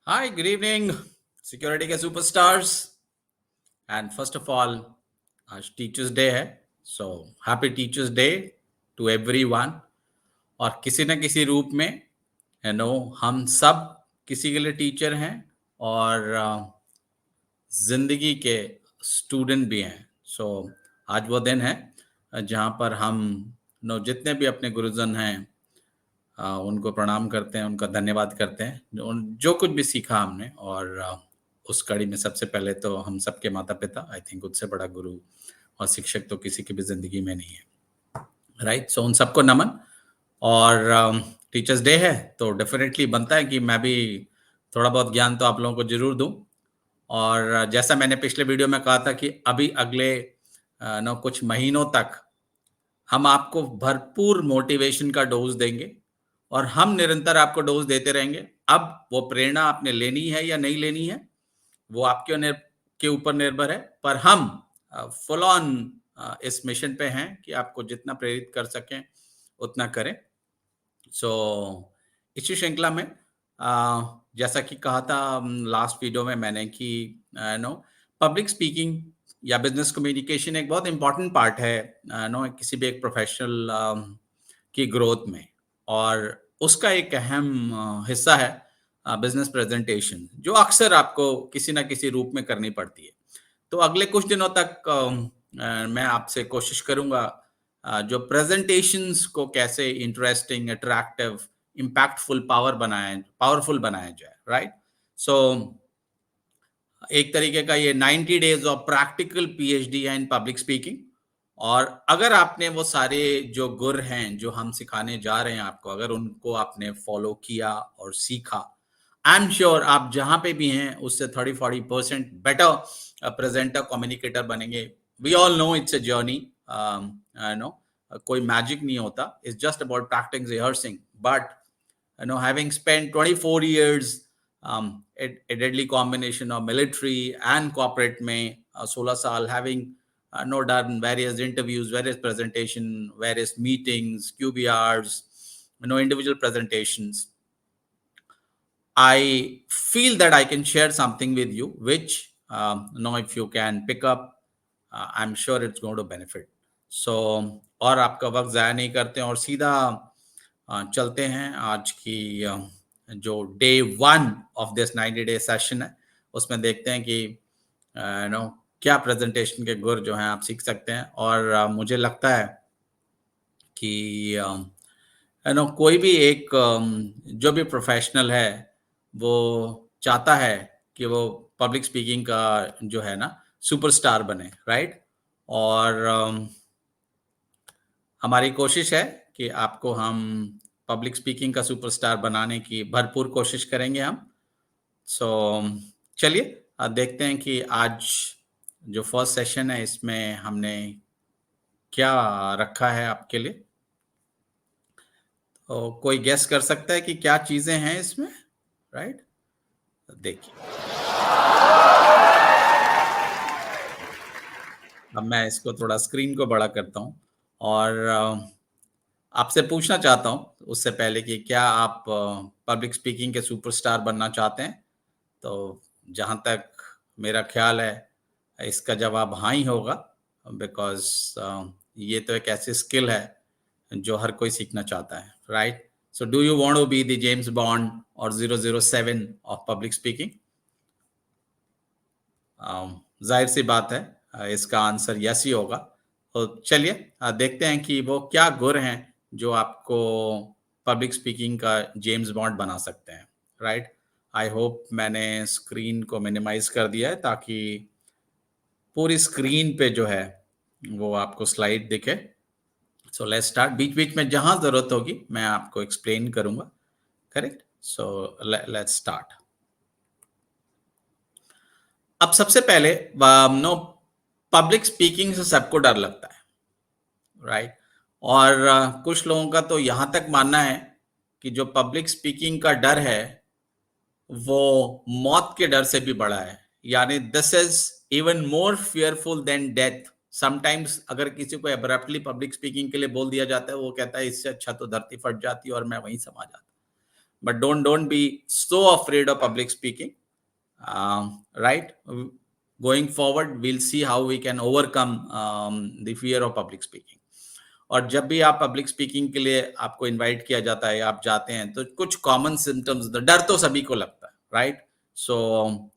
Hi, good evening, security के superstars and first of all आज teachers day है। So happy teachers day to everyone. और किसी न किसी रूप में हम सब किसी के लिए टीचर हैं और जिंदगी के स्टूडेंट भी हैं। सो आज वो दिन है जहाँ पर हम जितने भी अपने गुरुजन हैं उनको प्रणाम करते हैं, उनका धन्यवाद करते हैं जो कुछ भी सीखा हमने। और उस कड़ी में सबसे पहले तो हम सबके माता पिता, आई थिंक उससे बड़ा गुरु और शिक्षक तो किसी की भी जिंदगी में नहीं है, राइट। सो उन सबको नमन। और टीचर्स डे है तो डेफिनेटली बनता है कि मैं भी थोड़ा बहुत ज्ञान तो आप लोगों को जरूर दूं। और जैसा मैंने पिछले वीडियो में कहा था कि अभी अगले कुछ महीनों तक हम आपको भरपूर मोटिवेशन का डोज देंगे और हम निरंतर आपको डोज देते रहेंगे। अब वो प्रेरणा आपने लेनी है या नहीं लेनी है, वो आपके के ऊपर निर्भर है। पर हम फुल ऑन इस मिशन पे हैं कि आपको जितना प्रेरित कर सकें उतना करें। सो इसी श्रृंखला में जैसा कि कहा था लास्ट वीडियो में मैंने कि नो पब्लिक स्पीकिंग या बिजनेस कम्युनिकेशन एक बहुत इंपॉर्टेंट पार्ट है नो किसी भी एक प्रोफेशनल की ग्रोथ में। और उसका एक अहम हिस्सा है बिजनेस प्रेजेंटेशन, जो अक्सर आपको किसी ना किसी रूप में करनी पड़ती है। तो अगले कुछ दिनों तक मैं आपसे कोशिश करूंगा जो प्रेजेंटेशंस को कैसे इंटरेस्टिंग, अट्रैक्टिव, इम्पैक्टफुल पावरफुल बनाया जाए, राइट। सो एक तरीके का ये 90 डेज ऑफ प्रैक्टिकल पीएचडी है इन पब्लिक स्पीकिंग। और अगर आपने वो सारे जो गुर हैं जो हम सिखाने जा रहे हैं आपको, अगर उनको आपने फॉलो किया और सीखा, आई एम श्योर आप जहां पे भी हैं उससे 30-40% बेटर प्रेजेंटर, कम्युनिकेटर बनेंगे। We all know it's a journey, no कोई मैजिक नहीं होता, it's just about practice, rehearsing. But having spent 24 years, a deadly combination of military and corporate में 16 साल, having done various interviews, various presentation, various meetings, QBRs, individual presentations, I feel that I can share something with you, which if you can pick up, I'm sure it's going to benefit. So और आपका वक्त ज़ाया नहीं करते हैं और सीधा चलते हैं आज की जो day 1 of this 90 day session है, उसमें देखते हैं कि नो क्या प्रेजेंटेशन के गुर जो हैं आप सीख सकते हैं। और मुझे लगता है कि कोई भी एक जो भी प्रोफेशनल है वो चाहता है कि वो पब्लिक स्पीकिंग का जो है ना सुपरस्टार बने, राइट। और हमारी कोशिश है कि आपको हम पब्लिक स्पीकिंग का सुपरस्टार बनाने की भरपूर कोशिश करेंगे हम। सो चलिए देखते हैं कि आज जो फर्स्ट सेशन है इसमें हमने क्या रखा है आपके लिए। तो कोई गेस कर सकता है कि क्या चीजें हैं इसमें, राइट। देखिए, अब मैं इसको थोड़ा स्क्रीन को बड़ा करता हूँ और आपसे पूछना चाहता हूँ उससे पहले कि क्या आप पब्लिक स्पीकिंग के सुपरस्टार बनना चाहते हैं। तो जहाँ तक मेरा ख्याल है इसका जवाब हाँ ही होगा, बिकॉज ये तो एक ऐसी स्किल है जो हर कोई सीखना चाहता है, right. So do you want to be the James Bond और 007 ऑफ पब्लिक स्पीकिंग? जाहिर सी बात है इसका आंसर यस ही होगा। तो चलिए देखते हैं कि वो क्या गुर हैं जो आपको पब्लिक स्पीकिंग का जेम्स बॉन्ड बना सकते हैं, राइट। आई होप मैंने स्क्रीन को मिनिमाइज कर दिया है ताकि पूरी स्क्रीन पे जो है वो आपको स्लाइड दिखे। So let's start. बीच बीच में जहां जरूरत होगी मैं आपको एक्सप्लेन करूंगा, करेक्ट। So let's start. अब सबसे पहले नो पब्लिक स्पीकिंग से सबको डर लगता है, राइट। और कुछ लोगों का तो यहां तक मानना है कि जो पब्लिक स्पीकिंग का डर है वो मौत के डर से भी बड़ा है। यानी this is even more fearful than death. Sometimes अगर किसी को एब्रप्टली पब्लिक स्पीकिंग के लिए बोल दिया जाता है, वो कहता है इससे अच्छा तो धरती फट जाती और मैं वहीं समा जाता। but don't be so afraid of public speaking. Right? Going forward, we'll see how we can overcome the fear of public speaking. और जब भी आप पब्लिक स्पीकिंग के लिए आपको इनवाइट किया जाता है, आप जाते हैं, तो कुछ कॉमन सिम्टम्स, डर तो सभी को लगता है, राइट? सो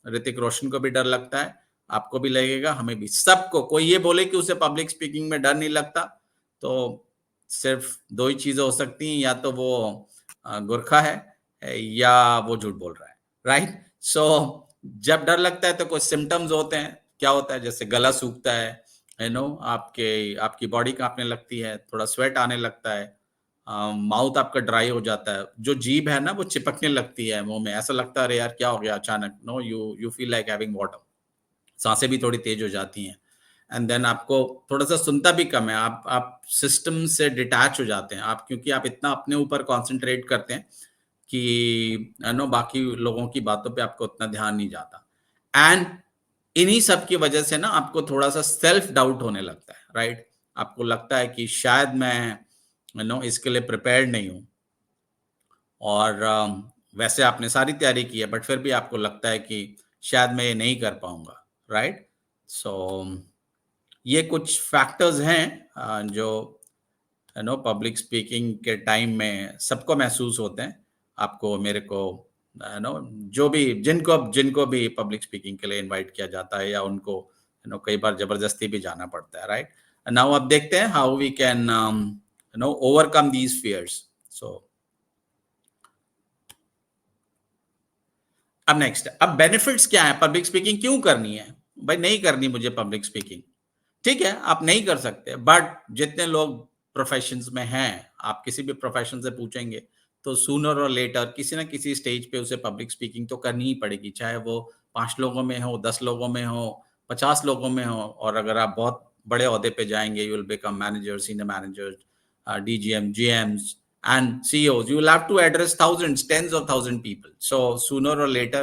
ऋतिक रोशन को भी डर लगता है, आपको भी लगेगा, हमें भी, सबको। कोई ये बोले कि उसे पब्लिक स्पीकिंग में डर नहीं लगता, तो सिर्फ दो ही चीजें हो सकती हैं, या तो वो गुरखा है या वो झूठ बोल रहा है, राइट? सो जब डर लगता है तो कुछ सिम्टम्स होते हैं। क्या होता है? जैसे गला सूखता है, आपकी बॉडी कांपने लगती है, थोड़ा स्वेट आने लगता है, माउथ आपका ड्राई हो जाता है, जो जीभ है ना वो चिपकने लगती है मुंह में, ऐसा लगता है अरे यार क्या हो गया अचानक, no you you feel like having water. सांसें भी थोड़ी तेज हो जाती हैं, एंड देन आपको थोड़ा सा सुनता भी कम है, आप सिस्टम से डिटैच हो जाते हैं, आप, क्योंकि आप इतना अपने ऊपर कॉन्सेंट्रेट करते हैं कि बाकी लोगों की बातों पे आपको उतना ध्यान नहीं जाता। एंड इन्हीं सब की वजह से ना आपको थोड़ा सा सेल्फ डाउट होने लगता है, राइट? आपको लगता है कि शायद मैं इसके लिए प्रिपेयर्ड नहीं हूँ, और वैसे आपने सारी तैयारी की है, बट फिर भी आपको लगता है कि शायद मैं ये नहीं कर पाऊंगा, राइट? सो ये कुछ फैक्टर्स हैं जो पब्लिक स्पीकिंग के टाइम में सबको महसूस होते हैं, आपको, मेरे को, नो जो भी, जिनको जिनको भी पब्लिक स्पीकिंग के लिए इनवाइट किया जाता है, या उनको कई बार जबरदस्ती भी जाना पड़ता है, राइट? नाउ अब देखते हैं how we can overcome these fears. So अब नेक्स्ट, अब बेनिफिट्स क्या है, पब्लिक स्पीकिंग क्यों करनी है? भाई नहीं करनी मुझे पब्लिक स्पीकिंग, ठीक है, आप नहीं कर सकते, बट जितने लोग प्रोफेशंस में हैं, आप किसी भी प्रोफेशन से पूछेंगे, तो सूनर और लेटर किसी ना किसी स्टेज पे उसे पब्लिक स्पीकिंग तो करनी ही पड़ेगी, चाहे वो 5 लोगों में हो, 10 लोगों में हो, 50 लोगों में हो, और अगर आप बहुत बड़े ओहदे पे जाएंगे, you will become manager, senior manager, DGM, GMs, and CEOs. You will have to address thousands, tens of thousand people. So sooner or later,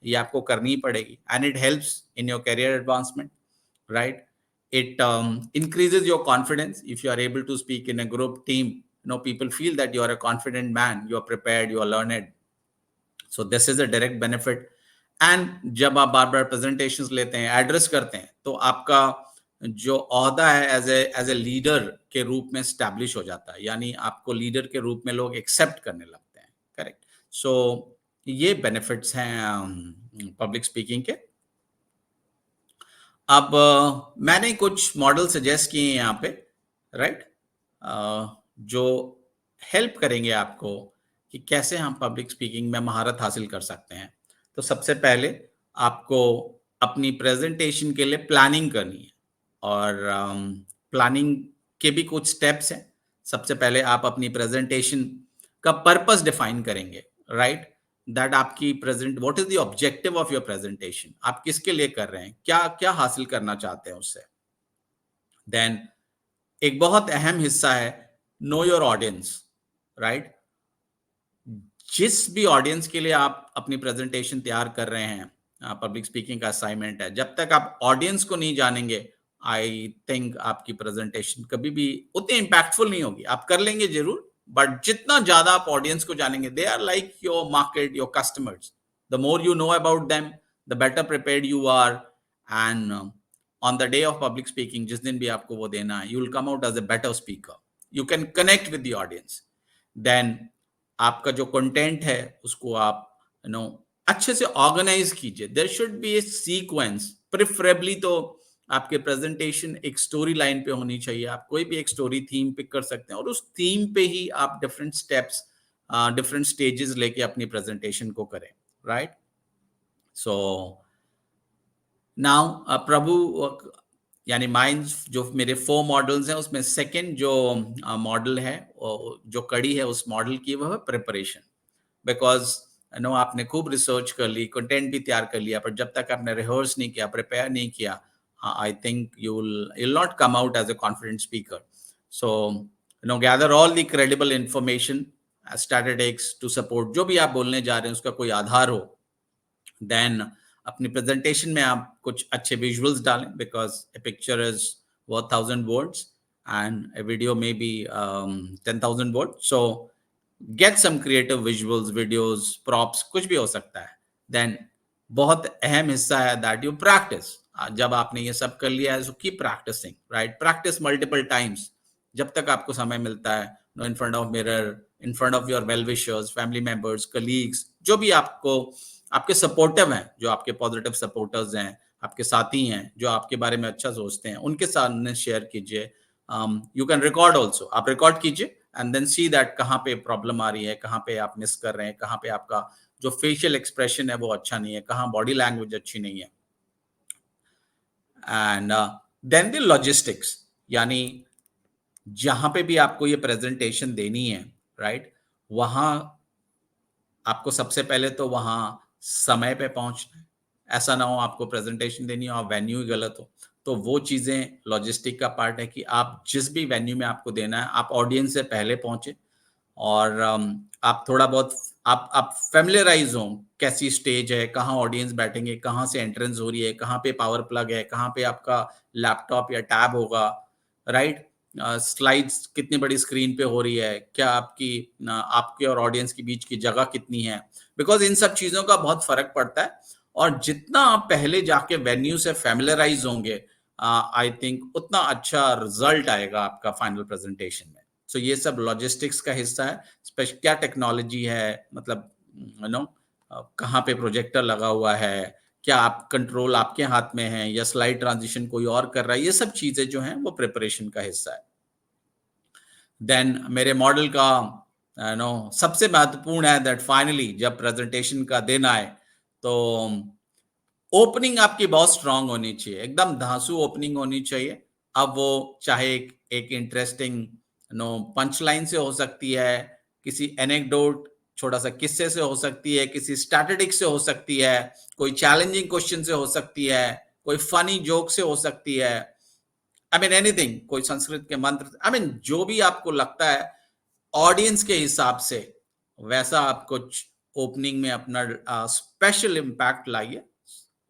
ये आपको करनी ही पड़ेगी, and it helps in your career advancement, right? It increases your confidence if you are able to speak in a group team. People feel that you are a confident man, you are prepared, you are learned. So this is a direct benefit. And जब आप बार बार presentations लेते हैं, address करते हैं, तो आपका जो ओहदा है एज ए लीडर के रूप में स्टैब्लिश हो जाता है, यानी आपको लीडर के रूप में लोग एक्सेप्ट करने लगते हैं, करेक्ट? सो ये बेनिफिट्स हैं पब्लिक स्पीकिंग के। अब मैंने कुछ मॉडल सजेस्ट किए हैं यहाँ पे, राइट? जो हेल्प करेंगे आपको कि कैसे हम पब्लिक स्पीकिंग में महारत हासिल कर सकते हैं। तो सबसे पहले आपको अपनी प्रेजेंटेशन के लिए प्लानिंग करनी है, और प्लानिंग के भी कुछ स्टेप्स हैं। सबसे पहले आप अपनी प्रेजेंटेशन का पर्पस डिफाइन करेंगे, राइट? दैट आपकी present, what is the objective of your presentation, आप किसके लिए कर रहे हैं, क्या क्या हासिल करना चाहते हैं उससे। देन एक बहुत अहम हिस्सा है, नो योर ऑडियंस, राइट? जिस भी ऑडियंस के लिए आप अपनी प्रेजेंटेशन तैयार कर रहे हैं, पब्लिक स्पीकिंग का असाइनमेंट है, जब तक आप ऑडियंस को नहीं जानेंगे, आई थिंक आपकी प्रेजेंटेशन कभी भी उतनी इंपैक्टफुल नहीं होगी। आप कर लेंगे जरूर, बट जितना ज्यादा आप ऑडियंस को जानेंगे, they are like your market, your customers, the more you know about them, the better prepared you are, and on the day of public speaking, जिस दिन भी आपको वो देना है, you will come out as a better speaker, you can connect with the audience. Then आपका जो content है उसको आप अच्छे से ऑर्गेनाइज कीजिए। There should be a sequence, preferably तो आपके प्रेजेंटेशन एक स्टोरी लाइन पे होनी चाहिए। आप कोई भी एक स्टोरी थीम पिक कर सकते हैं, और उस थीम पे ही आप डिफरेंट स्टेप्स, डिफरेंट स्टेजेस लेके अपनी प्रेजेंटेशन को करें, राइट? सो नाउ प्रभु, यानी माइंड्स, जो मेरे 4 मॉडल्स हैं, उसमें सेकंड जो मॉडल है, जो कड़ी है उस मॉडल की, वो है प्रिपरेशन। बिकॉज आपने खूब रिसर्च कर ली, कंटेंट भी तैयार कर लिया, पर जब तक आपने रिहर्स नहीं किया, प्रिपेयर नहीं किया, I think you will not come out as a confident speaker. So gather all the credible information, statistics to support जो भी आप बोलने जा रहे हैं उसका कोई आधार हो। देन अपनी प्रेजेंटेशन में आप कुछ अच्छे विजुअल्स डालें, because a picture is worth 1000 words and a video may be 10,000 word. So get some creative visuals, videos, props, कुछ भी हो सकता है. देन बहुत अहम हिस्सा है दैट यू प्रैक्टिस. जब आपने ये सब कर लिया है, so keep practising, right? Practice multiple times जब तक आपको समय मिलता है. In front of mirror, in front of your well wishers, family members, colleagues, जो भी आपको आपके सपोर्टिव हैं, जो आपके पॉजिटिव सपोर्टर्स हैं, आपके साथी हैं, जो आपके बारे में अच्छा सोचते हैं, उनके सामने शेयर कीजिए. यू कैन रिकॉर्ड ऑल्सो, आप रिकॉर्ड कीजिए एंड देन सी दैट कहाँ पे प्रॉब्लम आ रही है, कहाँ पे आप मिस कर रहे हैं, कहाँ पे आपका जो फेशियल एक्सप्रेशन है वो अच्छा नहीं है, कहाँ बॉडी लैंग्वेज अच्छी नहीं है. एंड देन द लॉजिस्टिक्स, यानी जहां पे भी आपको ये प्रेजेंटेशन देनी है, राइट, वहां आपको सबसे पहले तो वहां समय पे पहुंचना है. ऐसा ना हो आपको प्रेजेंटेशन देनी हो और वेन्यू ही गलत हो. तो वो चीजें लॉजिस्टिक का पार्ट है कि आप जिस भी वेन्यू में आपको देना है, आप ऑडियंस से पहले पहुंचे. और आप थोड़ा बहुत आप फेमिलियराइज हो, कैसी स्टेज है, कहाँ ऑडियंस बैठेंगे, कहाँ से एंट्रेंस हो रही है, कहाँ पे पावर प्लग है, कहाँ पे आपका लैपटॉप या टैब होगा, राइट? स्लाइड्स कितनी बड़ी स्क्रीन पे हो रही है, क्या आपकी आपके और ऑडियंस के बीच की जगह कितनी है, बिकॉज इन सब चीजों का बहुत फर्क पड़ता है. और जितना आप पहले जाके वेन्यू से फेमिलियराइज होंगे, आई थिंक उतना अच्छा रिजल्ट आएगा आपका फाइनल प्रेजेंटेशन में. सो ये सब लॉजिस्टिक्स का हिस्सा है. स्पेशल क्या टेक्नोलॉजी है, मतलब यू नो कहाँ पे प्रोजेक्टर लगा हुआ है, क्या आप कंट्रोल आपके हाथ में है या स्लाइड ट्रांजिशन कोई और कर रहा है, ये सब चीजें जो हैं वो प्रिपरेशन का हिस्सा है. देन मेरे मॉडल का सबसे महत्वपूर्ण है दैट फाइनली जब प्रेजेंटेशन का दिन आए तो ओपनिंग आपकी बहुत स्ट्रांग होनी चाहिए, एकदम धांसू ओपनिंग होनी चाहिए. अब वो चाहे एक इंटरेस्टिंग पंच लाइन से हो सकती है, किसी एनेक्डोट, छोटा सा किस्से से हो सकती है, किसी स्टैटिस्टिक से हो सकती है, कोई चैलेंजिंग क्वेश्चन से हो सकती है, कोई फनी जोक से हो सकती है. आई मीन एनीथिंग, कोई संस्कृत के मंत्र, आई मीन जो भी आपको लगता है ऑडियंस के हिसाब से, वैसा आप कुछ ओपनिंग में अपना स्पेशल इम्पैक्ट लाइए.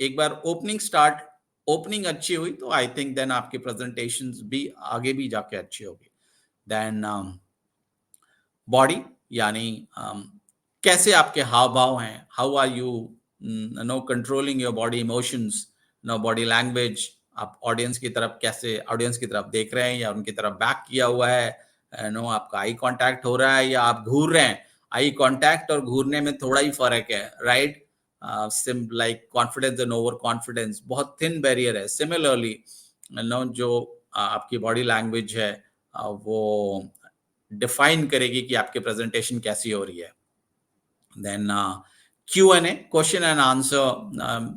एक बार ओपनिंग अच्छी हुई तो आई थिंक देन आपकी प्रेजेंटेशन भी आगे भी जाके अच्छी होगी. देन बॉडी, यानी कैसे आपके हाव भाव हैं, how are you controlling your body emotions, body language. आप ऑडियंस की तरफ कैसे, ऑडियंस की तरफ देख रहे हैं या उनकी तरफ बैक किया हुआ है, आपका आई कांटेक्ट हो रहा है या आप घूर रहे हैं. आई कांटेक्ट और घूरने में थोड़ा ही फर्क है, right? SIM like confidence and over confidence बहुत थिन बैरियर है. सिमिलरली जो आपकी बॉडी लैंग्वेज है, वो डिफाइन करेगी कि आपकी प्रेजेंटेशन कैसी हो रही है. Then Q&A, question and answer,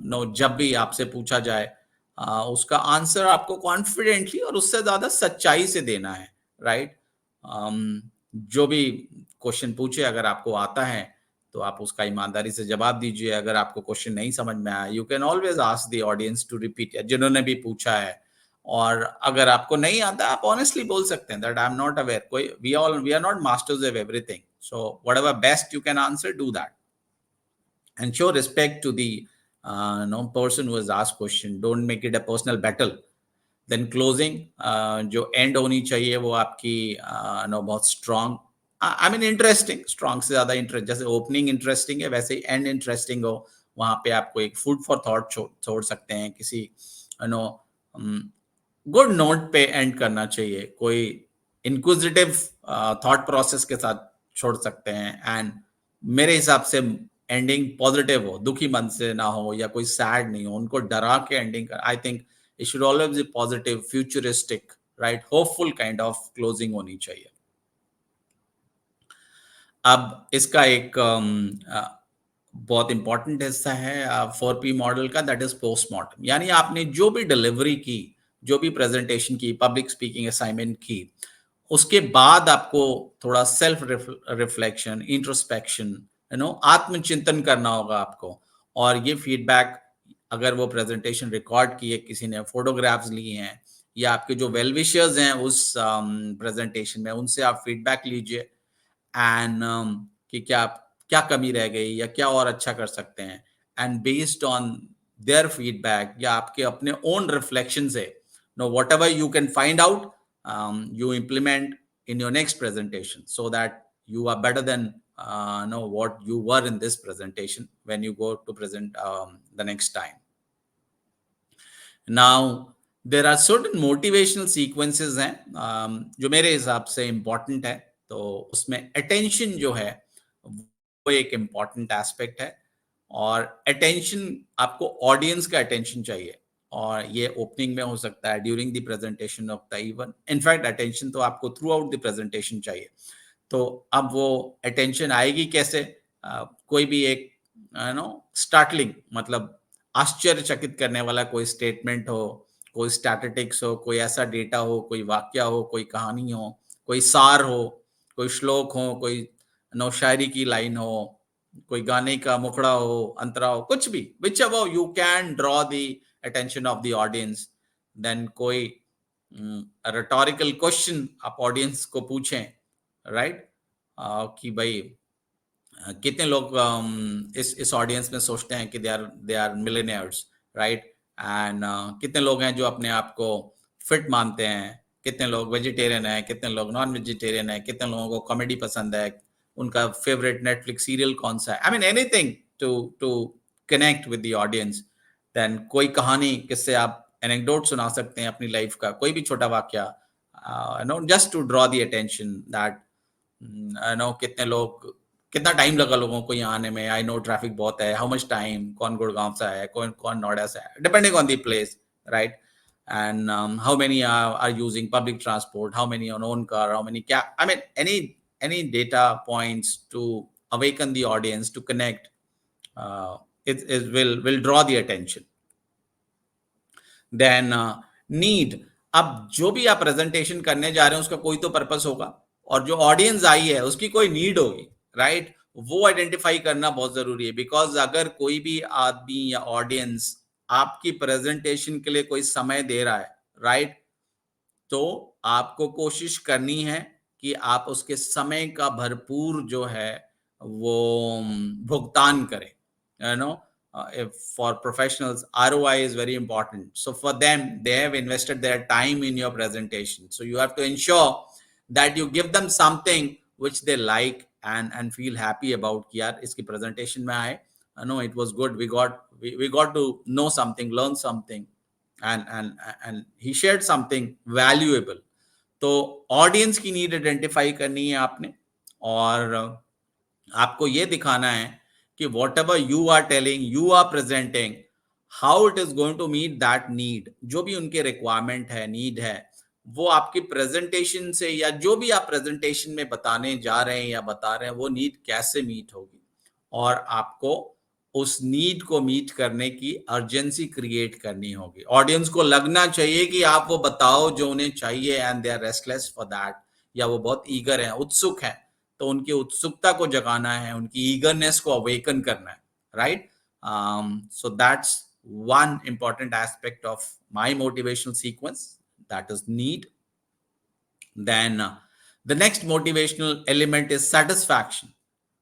no जब भी आपसे पूछा जाए, उसका आंसर आपको कॉन्फिडेंटली और उससे ज्यादा सच्चाई से देना है, राइट? जो भी क्वेश्चन पूछे, अगर आपको आता है तो आप उसका ईमानदारी से जवाब दीजिए. अगर आपको क्वेश्चन नहीं समझ में आया, you can always ask the audience to repeat, जिन्होंने भी पूछा है. और अगर आपको नहीं आता, आप ऑनेस्टली बोल सकते हैं that I am not aware. कोई we are not masters of everything, so whatever best you can answer, do that. And show respect to the person who has asked question. Don't make it a personal battle. Then closing, जो end होनी चाहिए वो आपकी बहुत strong, I mean interesting. Strong से ज्यादा interest, जैसे opening interesting है वैसे ही एंड इंटरेस्टिंग हो. वहां पे आपको एक फूड फॉर थॉट छोड़ सकते हैं, किसी नो गुड नोट पे एंड करना चाहिए, कोई इंक्विजिटिव थॉट प्रोसेस के साथ छोड़ सकते हैं. एंड मेरे हिसाब से एंडिंग पॉजिटिव हो, दुखी मन से ना हो या कोई सैड नहीं हो, उनको डरा के एंडिंग कर. I think it should always be positive, futuristic, right, hopeful kind of closing होनी चाहिए. अब इसका एक बहुत इंपॉर्टेंट हिस्सा है 4P मॉडल का, दैट इज पोस्टमार्टम. यानी आपने जो भी डिलीवरी की, जो भी प्रेजेंटेशन की, पब्लिक स्पीकिंग असाइनमेंट की, उसके बाद आपको थोड़ा सेल्फ रिफ्लेक्शन, इंट्रोस्पेक्शन, आत्मचिंतन करना होगा आपको. और ये फीडबैक, अगर वो प्रेजेंटेशन रिकॉर्ड की है, किसी ने फोटोग्राफ्स लिए हैं, या आपके जो वेल विशर्स हैं उस प्रेजेंटेशन में, उनसे आप फीडबैक लीजिए. एंड कि क्या कमी रह गई या क्या और अच्छा कर सकते हैं. And based on their feedback या आपके अपने ओन रिफ्लेक्शन से, know whatever you can find out, you implement in your next presentation so that you are better than know what you were in this presentation when you go to present the next time. Now there are certain motivational sequences हैं जो मेरे हिसाब से important है, तो उसमें attention जो है वो एक important aspect है, और attention आपको audience का attention चाहिए, और ये opening में हो सकता है, during the presentation of the event, in fact attention तो आपको throughout the presentation चाहिए. तो अब वो attention आएगी कैसे? कोई भी एक स्टार्टलिंग मतलब आश्चर्यचकित करने वाला कोई स्टेटमेंट हो, कोई स्टैटिस्टिक्स हो, कोई ऐसा डेटा हो, कोई वाक्य हो, कोई कहानी हो, कोई सार हो, कोई श्लोक हो, कोई शायरी की लाइन हो, कोई गाने का मुखड़ा हो, अंतरा हो, कुछ भी, whichever you can draw the attention of the audience. Then कोई रिटोरिकल क्वेश्चन आप ऑडियंस को पूछें, राइट? कि भाई कितने लोग इस ऑडियंस में सोचते हैं कि they are millionaires, right? And कितने लोग हैं जो अपने आप को फिट मानते हैं, कितने लोग वेजिटेरियन हैं, कितने लोग नॉन वेजिटेरियन हैं, कितने लोगों को कॉमेडी पसंद है, उनका फेवरेट नेटफ्लिक्स सीरियल कौन सा है, I mean anything to connect with the audience. Then कोई कहानी, किससे आप एनेक्डोट सुना सकते हैं अपनी लाइफ का, कोई भी छोटा वाक्य, just to draw the attention that कितने लोग, कितना टाइम लगा लोगों को यहाँ आने में, आई नो ट्रैफिक बहुत है, हाउ मच टाइम, कौन गुड़गांव से है, कौन कौन नोएडा से है, depending on the place, right? And how many are using public transport, how many on own car, how many क्या, I mean any data points to awaken the audience to connect, it will draw the attention. Then need, अब जो भी आप presentation करने जा रहे हैं उसका कोई तो पर्पस होगा, और जो ऑडियंस आई है उसकी कोई नीड होगी, राइट? वो आइडेंटिफाई करना बहुत जरूरी है, बिकॉज अगर कोई भी आदमी या ऑडियंस आपकी प्रेजेंटेशन के लिए कोई समय दे रहा है, राइट, तो आपको कोशिश करनी है कि आप उसके समय का भरपूर जो है वो भुगतान करें. For professionals, ROI is very important. So for them, they have invested their time in your presentation. So you have to ensure that you give them something which they like and feel happy about. कि यार इसकी presentation में आए, it was good. We got to know something, learn something, and he shared something valuable. तो audience की need identify करनी है आपने, और आपको ये दिखाना है कि whatever you are telling, you are presenting, how it is going to meet that need. जो भी उनके रिक्वायरमेंट है, नीड है, वो आपकी प्रेजेंटेशन से या जो भी आप प्रेजेंटेशन में बताने जा रहे हैं या बता रहे हैं, वो नीड कैसे मीट होगी, और आपको उस नीड को मीट करने की अर्जेंसी क्रिएट करनी होगी. ऑडियंस को लगना चाहिए कि आप वो बताओ जो उन्हें चाहिए, and they are restless for that, या वो बहुत ईगर है, उत्सुक है, तो उनकी उत्सुकता को जगाना है, उनकी ईगरनेस को अवेकन करना है, right? So that's one important aspect of my motivational sequence, that is need. Then the next motivational element is satisfaction.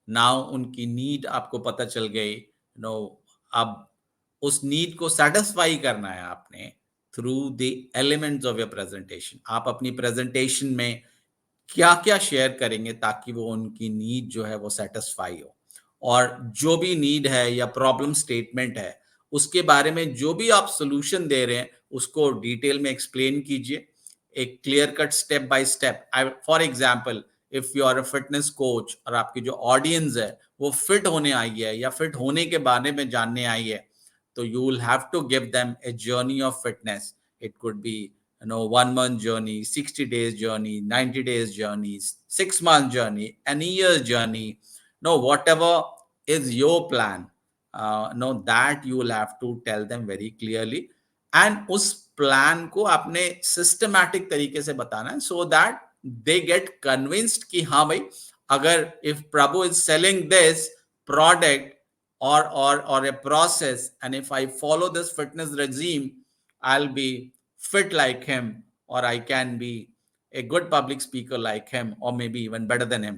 Now उनकी नीड आपको पता चल गई, अब उस नीड को सेटिस्फाई करना है आपने through the elements of your presentation. आप अपनी प्रेजेंटेशन में क्या क्या शेयर करेंगे ताकि वो उनकी नीड जो है वो सेटिस्फाई हो, और जो भी नीड है या प्रॉब्लम स्टेटमेंट है उसके बारे में जो भी आप सोल्यूशन दे रहे हैं उसको डिटेल में एक्सप्लेन कीजिए, एक clear cut step by step. For example, if you are a fitness coach और आपकी जो ऑडियंस है वो फिट होने आई है या फिट होने के बारे में जानने आई है, तो you will have to give them a journey of fitness. It could be 1 month journey, 60 days journey, 90 days journey, 6 month journey, an year journey. Whatever is your plan, that you will have to tell them very clearly. And उस plan को आपने systematic तरीके से बताना है, so that they get convinced कि हाँ भाई, अगर if Prabhu is selling this product or a process, and if I follow this fitness regime, I'll be fit like him, or I can be a good public speaker like him, or maybe even better than him.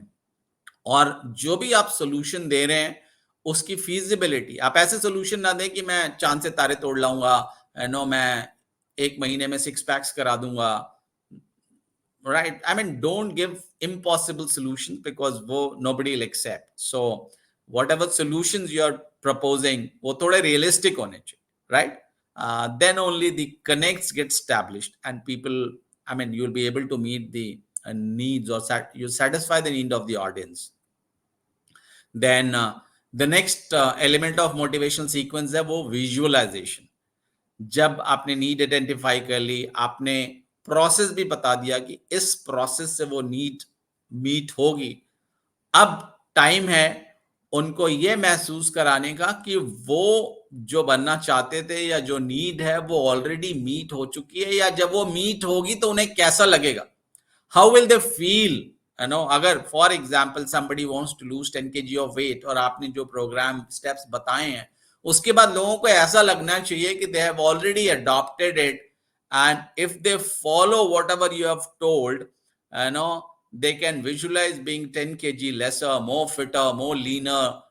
और जो भी आप solution दे रहे हैं उसकी feasibility, आप ऐसे solution ना दें कि मैं चांद से तारे तोड़ लाऊंगा, मैं 1 महीने में 6 पैक्स करा दूंगा, right? I mean, don't give impossible solutions because nobody will accept. So whatever solutions you are proposing, wo thode realistic hone chahiye, right? Then only the connects get established and people, I mean, you'll be able to meet the needs, or you satisfy the need of the audience. Then the next element of motivational sequence है वो visualization. जब आपने need identify कर ली, आपने process भी बता दिया कि इस प्रोसेस से वो नीड मीट होगी, अब टाइम है उनको ये महसूस कराने का कि वो जो बनना चाहते थे या जो नीड है वो ऑलरेडी मीट हो चुकी है, या जब वो मीट होगी तो उन्हें कैसा लगेगा, how will they feel, you know? अगर for example somebody wants to lose 10 kg of weight और आपने जो प्रोग्राम स्टेप्स बताए हैं उसके बाद लोगों को ऐसा लगना चाहिए कि they have already adopted it, and if they follow whatever you have told, you know, they can visualize being 10 kg lesser, more fitter, more leaner,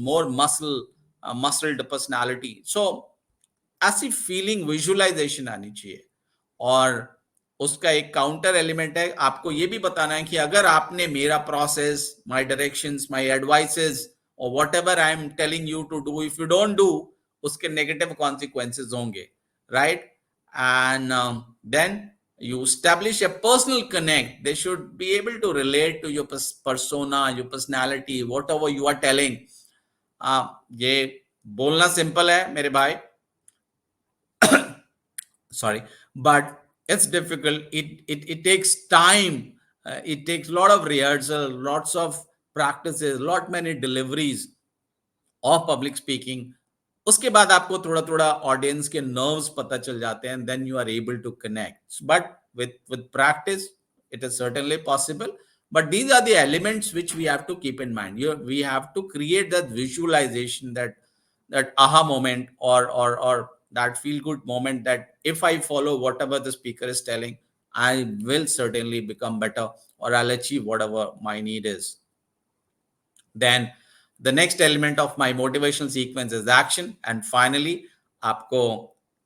more muscled personality. So ऐसी फीलिंग विजुअलाइजेशन आनी चाहिए। और उसका एक counter element है, आपको ये भी बताना है कि अगर आपने मेरा process, my directions, my advices और whatever I am telling you to do, if you don't do, उसके नेगेटिव कॉन्सिक्वेंसेस होंगे, right? And then you establish a personal connect. They should be able to relate to your persona, your personality, whatever you are telling. ये बोलना simple है मेरे भाई, sorry, but it's difficult. It takes time. It takes a lot of rehearsal, lots of practices, lot many deliveries of public speaking. उसके बाद आपको थोड़ा थोड़ा ऑडियंस के नर्व्स पता चल जाते हैं, then you are able to connect, but with practice it is certainly possible. But these are the elements which we have to keep in mind. We have to create that visualization, that aha moment, or that feel good moment, that if I follow whatever the speaker is telling, I will certainly become better, or I'll achieve whatever my need is. Then the next element of my motivational sequence is action. And finally, आपको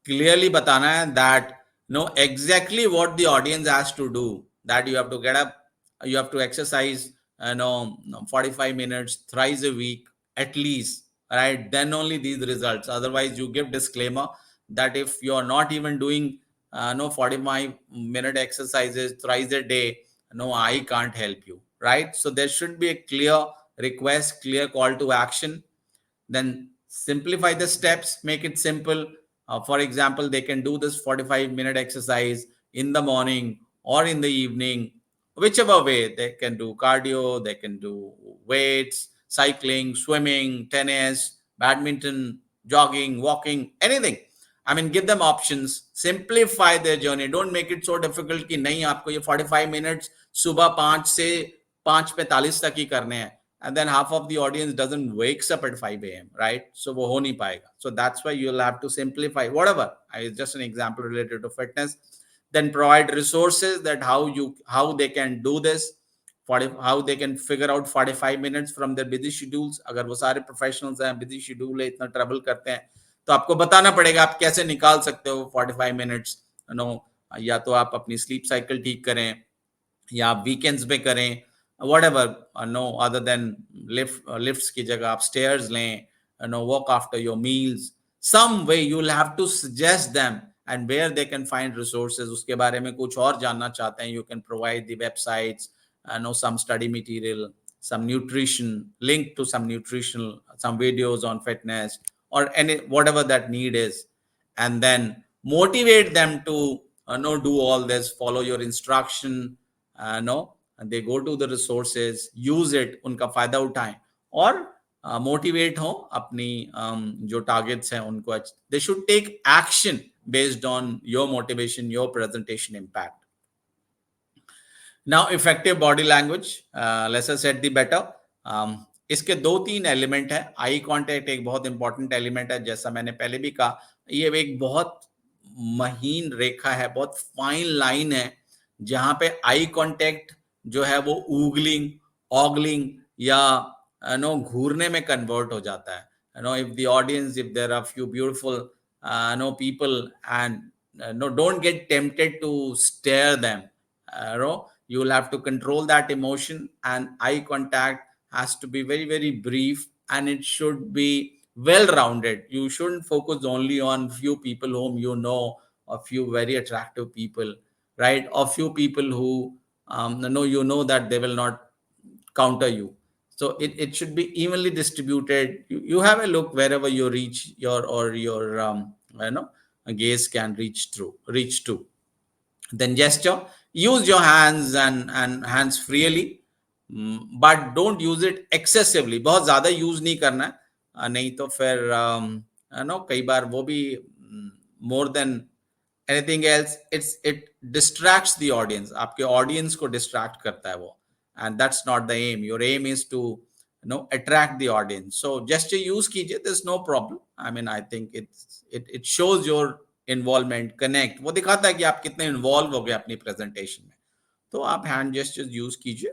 clearly बताना है that know exactly what the audience has to do, that you have to get up, you have to exercise, 45 minutes thrice a week at least, right? Then only these results. Otherwise you give disclaimer that if you are not even doing 45-minute exercises thrice a day, no, I can't help you, right? So there should be a clear request, clear call to action. Then simplify the steps, make it simple. For example, they can do this 45-minute exercise in the morning or in the evening, whichever way. They can do cardio, they can do weights, cycling, swimming, tennis, badminton, jogging, walking, anything. I mean, give them options, simplify their journey. Don't make it so difficult कि नहीं आपको ये 45 minutes सुबह 5 से 5:45 तक ही करने हैं, and then half of the audience doesn't wakes up at 5 a.m., right? So वो हो नहीं पाएगा. So that's why you'll have to simplify whatever. Just an example related to fitness. Then provide resources that how they can do this, how they can figure out 45 minutes from their busy schedules. अगर वो सारे professionals हैं, busy schedule है, इतना travel करते हैं, तो आपको बताना पड़ेगा आप कैसे निकाल सकते हो 45 minutes. या तो आप अपनी sleep cycle ठीक करें, या आप वीकेंड्स पे करें, whatever. No, other than lifts की जगह आप stairs लें, walk after your meals. Some way you'll have to suggest them, and where they can find resources. उसके बारे में कुछ और जानना चाहते हैं, you can provide the websites, some study material, some nutrition, link to some nutritional, some videos on fitness, or any whatever that need is. And then motivate them to do all this, follow your instruction, and they go to the resources, use it, उनका फायदा उठाएं, और motivate हो अपनी जो targets हैं उनको. they should take action based on your motivation, your presentation impact. Now effective body language, lesser said the better. इसके 2-3 एलिमेंट है. आई कांटेक्ट एक बहुत इंपॉर्टेंट एलिमेंट है, जैसा मैंने पहले भी कहा, ये एक बहुत महीन रेखा है, बहुत फाइन लाइन है, जहां पे आई कांटेक्ट जो है वो ऊगलिंग, ऑगलिंग या घूरने में कन्वर्ट हो जाता है. If the audience, if there are few beautiful people, and don't get tempted to stare them, You will have to control that emotion, and eye contact has to be very, very brief, and it should be well rounded. You shouldn't focus only on few people whom you know, a few very attractive people, right? Or few people who you know that they will not counter you. So it should be evenly distributed. You have a look wherever you reach your, or your gaze can reach to. Then gesture, use your hands and hands freely, but don't use it excessively. बहुत ज्यादा use नहीं करना है, नहीं तो फिर कई बार वो भी more than anything else, it distracts the audience. आपके audience को distract करता है वो, and that's not the aim. Your aim is to attract the audience. So gesture use कीजिए, there's no problem. I mean, I think it shows your involvement, connect, वो दिखाता है कि आप कितने इन्वॉल्व हो गए अपनी प्रेजेंटेशन में. तो आप हैंड जेस्चर्स यूज कीजिए.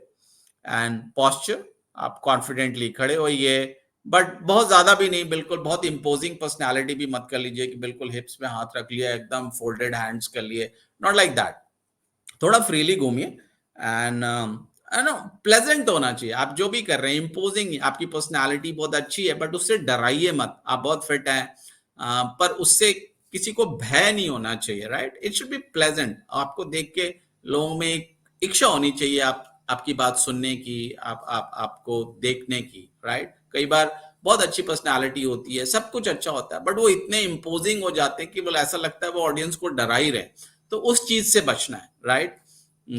एंड पोस्चर, आप कॉन्फिडेंटली खड़े होइए, बट बहुत ज्यादा भी नहीं, बिल्कुल बहुत इंपोजिंग पर्सनालिटी भी मत कर लीजिए कि बिल्कुल हिप्स में हाथ रख लिया, एकदम फोल्डेड हैंड्स कर लिए. Not like that. थोड़ा फ्रीली घूमिए एंड प्लेजेंट होना चाहिए. आप जो भी कर रहे हैं, इंपोजिंग, आपकी पर्सनालिटी बहुत अच्छी है, बट उससे डराइए मत. आप बहुत फिट हैं, पर उससे किसी को भय नहीं होना चाहिए, right? It should be pleasant. आपको देख के लोगों में एक इच्छा होनी चाहिए आपकी बात सुनने की, आपको देखने की, राइट? कई बार बहुत अच्छी पर्सनालिटी होती है, सब कुछ अच्छा होता है, बट वो इतने इंपोजिंग हो जाते हैं कि वो ऐसा लगता है वो ऑडियंस को डरा ही रहे. तो उस चीज से बचना है, राइट?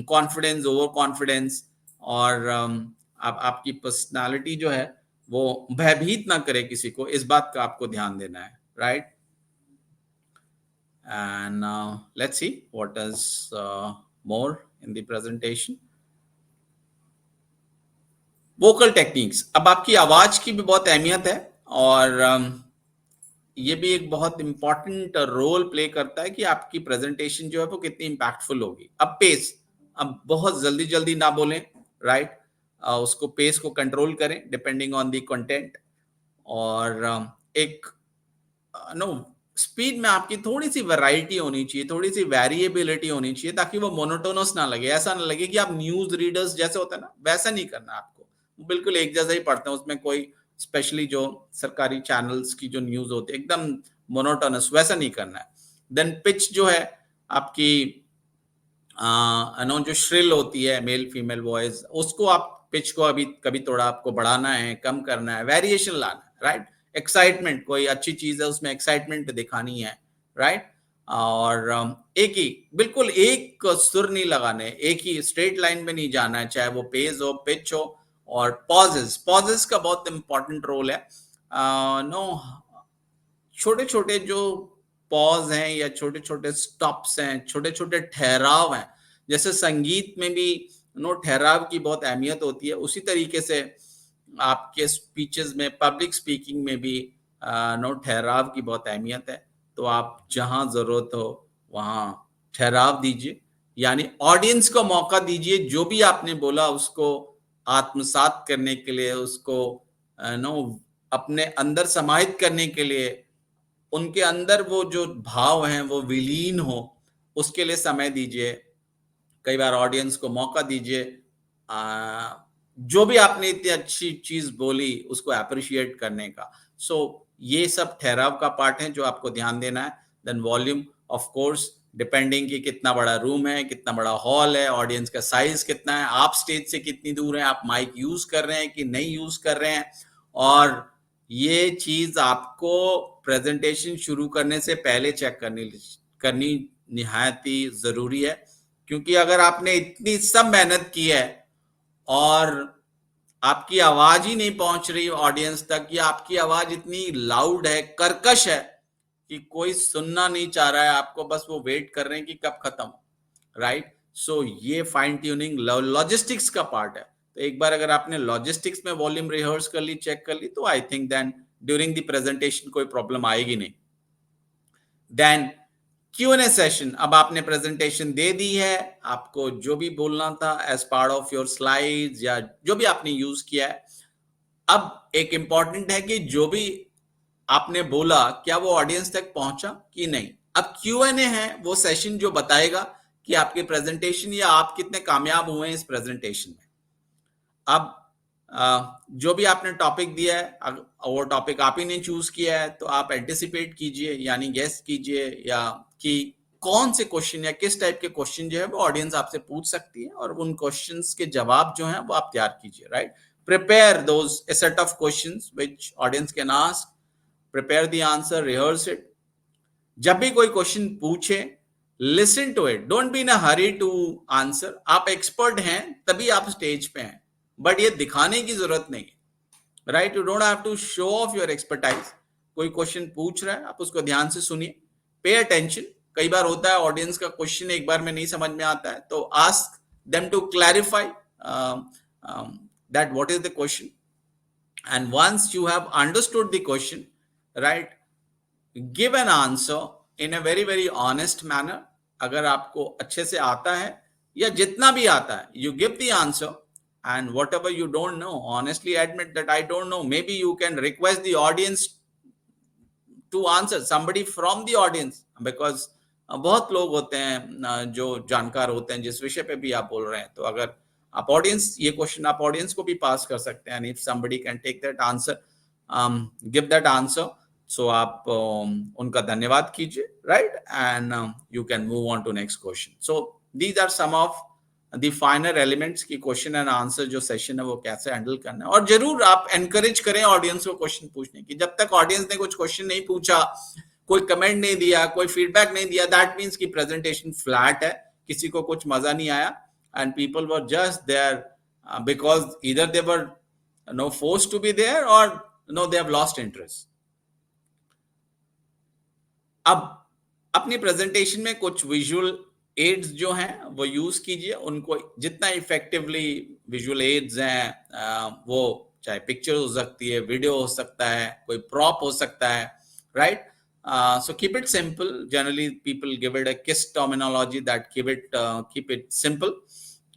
कॉन्फिडेंस, ओवर कॉन्फिडेंस, और आपकी पर्सनालिटी जो है वो भयभीत ना करे किसी को, इस बात का आपको ध्यान देना है, right? And now let's see what is more in the presentation. Vocal techniques. अब आपकी आवाज की भी बहुत अहमियत है, और ये भी एक बहुत इंपॉर्टेंट रोल प्ले करता है कि आपकी प्रेजेंटेशन जो है वो कितनी इंपैक्टफुल होगी. अब पेस, अब बहुत जल्दी जल्दी ना बोलें, राइट? उसको पेस को कंट्रोल करें डिपेंडिंग ऑन द कंटेंट, और एक स्पीड में आपकी थोड़ी सी वैरायटी होनी चाहिए, थोड़ी सी वेरिएबिलिटी होनी चाहिए, ताकि वो मोनोटोनस ना लगे. ऐसा ना लगे कि आप न्यूज रीडर्स जैसे होता है ना, वैसा नहीं करना आपको. बिल्कुल एक जैसा ही पढ़ते हैं, उसमें कोई स्पेशली जो सरकारी चैनल्स की जो न्यूज होती है एकदम मोनोटोनस, वैसा नहीं करना है. देन पिच जो है आपकी जो श्रिल होती है, मेल फीमेल वॉइस, उसको आप पिच को अभी कभी थोड़ा आपको बढ़ाना है, कम करना है, वेरिएशन लाना है, राइट? एक्साइटमेंट, कोई अच्छी चीज है उसमें एक्साइटमेंट दिखानी है, राइट? और एक ही, बिल्कुल एक सुर नहीं लगाने, एक ही स्ट्रेट लाइन में नहीं जाना है, चाहे वो पेस हो, पिच हो. और पॉजेस का बहुत इंपॉर्टेंट रोल है. छोटे छोटे जो पॉज हैं या छोटे छोटे स्टॉप्स हैं, छोटे छोटे ठहराव हैं, जैसे संगीत में भी ठहराव की बहुत अहमियत होती है, उसी तरीके से आपके स्पीचेस में, पब्लिक स्पीकिंग में भी ठहराव की बहुत अहमियत है. तो आप जहां जरूरत हो वहां ठहराव दीजिए, यानी ऑडियंस को मौका दीजिए जो भी आपने बोला उसको आत्मसात करने के लिए, उसको अपने अंदर समाहित करने के लिए, उनके अंदर वो जो भाव हैं वो विलीन हो, उसके लिए समय दीजिए. कई बार ऑडियंस को मौका दीजिए, जो भी आपने इतनी अच्छी चीज बोली उसको अप्रिशिएट करने का. सो ये सब ठहराव का पार्ट है जो आपको ध्यान देना है. Then volume, of course depending कि कितना बड़ा रूम है, कितना बड़ा हॉल है, ऑडियंस का साइज कितना है, आप स्टेज से कितनी दूर हैं, आप माइक यूज कर रहे हैं कि नहीं यूज कर रहे हैं. और ये चीज आपको प्रेजेंटेशन शुरू करने से पहले चेक करनी निहायत ही जरूरी है, क्योंकि अगर आपने इतनी सब मेहनत की है और आपकी आवाज ही नहीं पहुंच रही ऑडियंस तक, या आपकी आवाज इतनी लाउड है, कर्कश है कि कोई सुनना नहीं चाह रहा है आपको, बस वो वेट कर रहे हैं कि कब खत्म, राइट? सो ये फाइन ट्यूनिंग लॉजिस्टिक्स का पार्ट है. तो एक बार अगर आपने लॉजिस्टिक्स में वॉल्यूम रिहर्स कर ली, चेक कर ली, तो I think then during the presentation कोई प्रॉब्लम आएगी नहीं. Then Q&A session. अब आपने प्रेजेंटेशन दे दी है, आपको जो भी बोलना था as part of your slides या जो भी आपने यूज किया है, अब एक इंपॉर्टेंट है कि जो भी आपने बोला क्या वो ऑडियंस तक पहुंचा कि नहीं. अब Q&A है वो सेशन जो बताएगा कि आपकी प्रेजेंटेशन या आप कितने कामयाब हुए हैं इस प्रेजेंटेशन में। अब जो भी आपने टॉपिक दिया है, वो टॉपिक आप ही ने चूज किया है, तो आप एंटिसिपेट कीजिए, यानी गेस कीजिए या कि कौन से क्वेश्चन या किस टाइप के क्वेश्चन जो है वो ऑडियंस आपसे पूछ सकती है, और उन क्वेश्चंस के जवाब जो हैं वो आप तैयार कीजिए, right. Prepare those a set of questions which audience can ask, prepare the answer, rehearse it। जब भी कोई क्वेश्चन पूछे, listen to it, don't be in a hurry to answer. आप एक्सपर्ट हैं तभी आप स्टेज पे हैं, बट ये दिखाने की जरूरत नहीं है, right. You don't have to show off your expertise. कोई क्वेश्चन पूछ रहा है, आप उसको ध्यान से सुनिए, पे अटेंशन। कई बार होता है ऑडियंस का क्वेश्चन एक बार में नहीं समझ में आता है, तो ask them to clarify that what is the question, and once you have understood the question, right, give an answer in a very very honest manner. अगर आपको अच्छे से आता है या जितना भी आता है, you give the answer, and whatever you don't know, honestly admit that I don't know. Maybe you can request the audience to answer, somebody from the audience, because बहुत लोग होते हैं जो जानकार होते हैं जिस विषय पे भी आप बोल रहे हैं। तो अगर आप ऑडियंस, ये क्वेश्चन आप ऑडियंस को भी पास कर सकते हैं, and if somebody can take that answer, give that answer, so आप उनका धन्यवाद कीजिए, right, and you can move on to next question। So these are some of the final elements की क्वेश्चन एंड आंसर जो session है वो कैसे handle करना है। और जरूर आप एनकरेज करें ऑडियंस को क्वेश्चन पूछने की। जब तक ऑडियंस ने कुछ क्वेश्चन नहीं पूछा, कोई कमेंट नहीं दिया, कोई फीडबैक नहीं दिया, दैट मीन्स की प्रेजेंटेशन फ्लैट है, किसी को कुछ मजा नहीं आया, and people were just there because either they were no force to be there और no they have lost interest. अब अपनी प्रेजेंटेशन में कुछ विजुअल एड्स जो हैं वो यूज कीजिए, उनको जितना इफेक्टिवली। विजुअल एड्स हैं वो चाहे पिक्चर हो सकती है, वीडियो हो सकता है, कोई प्रॉप हो सकता है, right. So keep it simple. Generally people give it a KISS terminology, that keep it simple,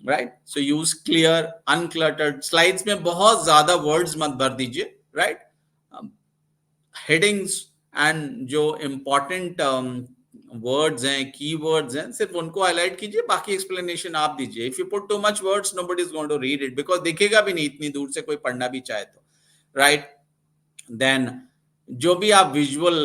right? So use clear uncluttered slides में बहुत ज्यादा वर्ड्स मत भर दीजिए, right? हेडिंग्स एंड जो इम्पोर्टेंट वर्ड्स हैं, की वर्ड्स हैं, सिर्फ उनको हाईलाइट कीजिए, बाकी एक्सप्लेनेशन आप दीजिए। If you put too much words, nobody is going to read it, because दिखेगा भी नहीं इतनी दूर से कोई पढ़ना भी चाहे तो, राइट। देन जो भी आप विजुअल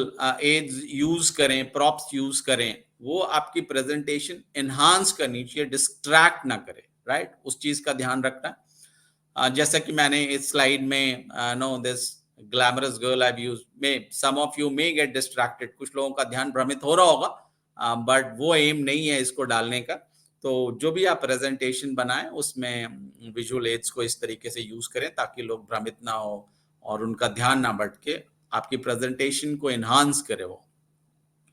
एड्स यूज करें, प्रॉप्स यूज करें, वो आपकी प्रेजेंटेशन एनहांस करनी चाहिए, डिस्ट्रैक्ट ना करे, राइट। उस चीज का ध्यान रखना। जैसा कि मैंने इस स्लाइड में no this glamorous girl I've used, some of you may get distracted, कुछ लोगों का ध्यान भ्रमित हो रहा होगा, बट वो एम नहीं है इसको डालने का। तो जो भी आप प्रेजेंटेशन बनाएं उसमें विजुअल एड्स को इस तरीके से यूज करें ताकि लोग भ्रमित ना हो और उनका ध्यान ना भटके, आपकी प्रेजेंटेशन को एनहांस करे वो।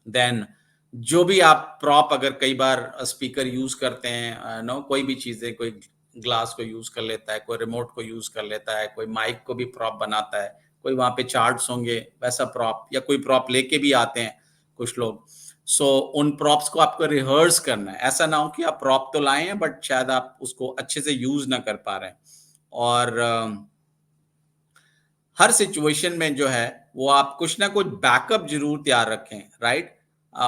देन जो भी आप प्रॉप, अगर कई बार स्पीकर यूज करते हैं, नो कोई भी चीजें, कोई ग्लास को यूज कर लेता है, कोई रिमोट को यूज कर लेता है, कोई माइक को भी प्रॉप बनाता है, कोई वहां पे चार्ट्स होंगे वैसा प्रॉप, या कोई प्रॉप लेके भी आते हैं कुछ लोग। सो उन प्रॉप्स को आपको रिहर्स करना है, ऐसा ना हो कि आप प्रॉप तो लाए हैं बट शायद आप उसको अच्छे से यूज ना कर पा रहे हैं। और हर सिचुएशन में जो है वो आप कुछ ना कुछ बैकअप जरूर तैयार रखें, राइट।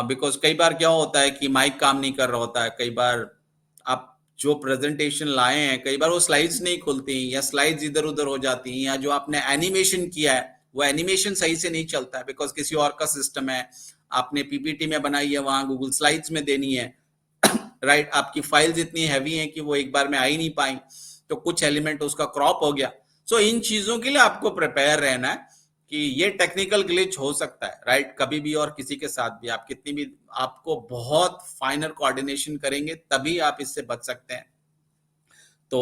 बिकॉज कई बार क्या होता है कि माइक काम नहीं कर रहा होता है, कई बार आप जो प्रेजेंटेशन लाए हैं, कई बार वो स्लाइड्स नहीं खुलती या स्लाइड्स इधर उधर हो जाती हैं, या जो आपने एनिमेशन किया है वो एनिमेशन सही से नहीं चलता है बिकॉज किसी और का सिस्टम है, आपने पीपीटी में बनाई है, वहां गूगल स्लाइड्स में देनी है, राइट। आपकी फाइल्स इतनी हैवी हैं कि वो एक बार में आ ही नहीं पाई, तो कुछ एलिमेंट उसका क्रॉप हो गया। सो इन चीजों के लिए आपको प्रिपेयर रहना है कि ये टेक्निकल ग्लिच हो सकता है, राइट, कभी भी और किसी के साथ भी। आप कितनी भी आपको बहुत फाइनर कोऑर्डिनेशन करेंगे तभी आप इससे बच सकते हैं। तो